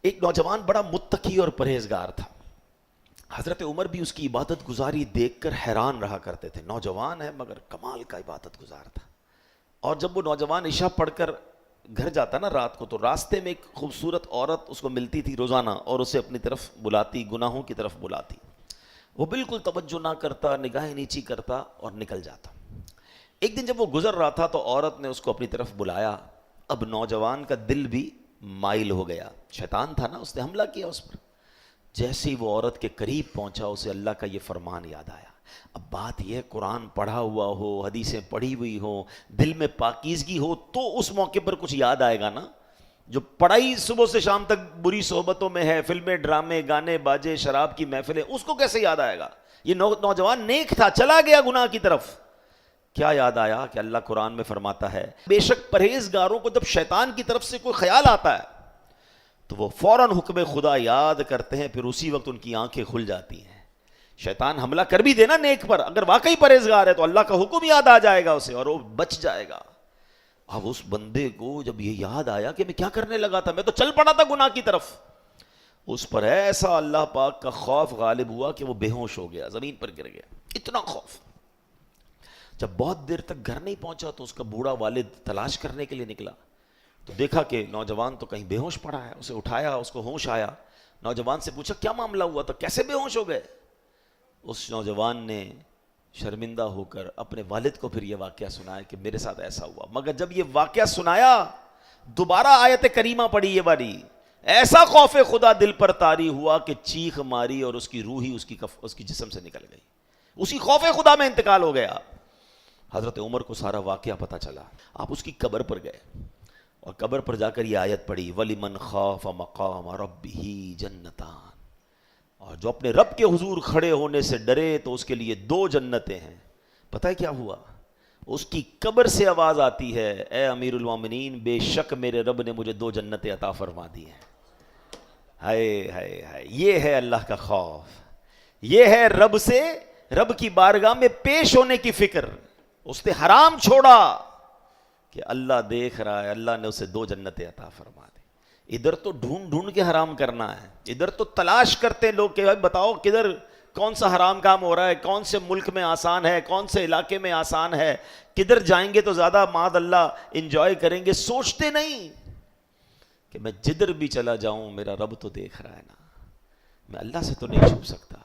ایک نوجوان بڑا متقی اور پرہیزگار تھا. حضرت عمر بھی اس کی عبادت گزاری دیکھ کر حیران رہا کرتے تھے. نوجوان ہے مگر کمال کا عبادت گزار تھا. اور جب وہ نوجوان عشاء پڑھ کر گھر جاتا نا رات کو، تو راستے میں ایک خوبصورت عورت اس کو ملتی تھی روزانہ اور اسے اپنی طرف بلاتی، گناہوں کی طرف بلاتی. وہ بالکل توجہ نہ کرتا، نگاہیں نیچی کرتا اور نکل جاتا. ایک دن جب وہ گزر رہا تھا تو عورت نے اس کو اپنی طرف بلایا. اب نوجوان کا دل بھی مائل ہو گیا. شیطان تھا نا، اس نے حملہ کیا اس پر. جیسے ہی وہ عورت کے قریب پہنچا اسے اللہ کا یہ فرمان یاد آیا. اب بات یہ ہے، قرآن پڑھا ہوا ہو، حدیثیں پڑھی ہوئی ہو، دل میں پاکیزگی ہو تو اس موقع پر کچھ یاد آئے گا نا. جو پڑھائی صبح سے شام تک بری صحبتوں میں ہے، فلمیں، ڈرامے، گانے باجے، شراب کی محفلیں، اس کو کیسے یاد آئے گا؟ یہ نوجوان نیک تھا، چلا گیا گناہ کی طرف. کیا یاد آیا کہ اللہ قرآن میں فرماتا ہے بے شک پرہیزگاروں کو جب شیطان کی طرف سے کوئی خیال آتا ہے تو وہ فوراً حکم خدا یاد کرتے ہیں، پھر اسی وقت ان کی آنکھیں کھل جاتی ہیں. شیطان حملہ کر بھی دینا نیک پر، اگر واقعی پرہیزگار ہے تو اللہ کا حکم یاد آ جائے گا اسے اور وہ بچ جائے گا. اب اس بندے کو جب یہ یاد آیا کہ میں کیا کرنے لگا تھا، میں تو چل پڑا تھا گناہ کی طرف، اس پر ایسا اللہ پاک کا خوف غالب ہوا کہ وہ بے ہوش ہو گیا، زمین پر گر گیا. اتنا خوف. جب بہت دیر تک گھر نہیں پہنچا تو اس کا بوڑھا والد تلاش کرنے کے لیے نکلا تو دیکھا کہ نوجوان تو کہیں بے ہوش پڑا ہے. اسے اٹھایا، اس کو ہوش آیا. نوجوان سے پوچھا کیا معاملہ ہوا تھا، کیسے بے ہوش ہو گئے؟ اس نوجوان نے شرمندہ ہو کر اپنے والد کو پھر یہ واقعہ سنایا کہ میرے ساتھ ایسا ہوا. مگر جب یہ واقعہ سنایا دوبارہ آیت کریمہ پڑھی یہ والی، ایسا خوف خدا دل پر طاری ہوا کہ چیخ ماری اور اس کی روح ہی اس کی جسم سے نکل گئی. اسی خوف خدا میں انتقال ہو گیا. حضرت عمر کو سارا واقعہ پتہ چلا. آپ اس کی قبر پر گئے اور قبر پر جا کر یہ آیت پڑھی وَلِمَنْ خَافَ مَقَامَ رَبِّهِ جَنَّتَانِ، اور جو اپنے رب کے حضور کھڑے ہونے سے ڈرے تو اس کے لیے 2 جنتیں ہیں. پتہ ہے کیا ہوا؟ اس کی قبر سے آواز آتی ہے اے امیر المومنین، بے شک میرے رب نے مجھے 2 جنتیں عطا فرما دی ہیں. ہائے ہائے ہائے، یہ ہے اللہ کا خوف، یہ ہے رب کی بارگاہ میں پیش ہونے کی فکر. اس نے حرام چھوڑا کہ اللہ دیکھ رہا ہے، اللہ نے اسے 2 جنتیں عطا فرما دی. ادھر تو ڈھونڈ ڈھونڈ کے حرام کرنا ہے، ادھر تو تلاش کرتے لوگ کہ بتاؤ کدھر کون سا حرام کام ہو رہا ہے، کون سے ملک میں آسان ہے، کون سے علاقے میں آسان ہے، کدھر جائیں گے تو زیادہ معاذ اللہ انجوائے کریں گے. سوچتے نہیں کہ میں جدھر بھی چلا جاؤں میرا رب تو دیکھ رہا ہے نا، میں اللہ سے تو نہیں چھپ سکتا.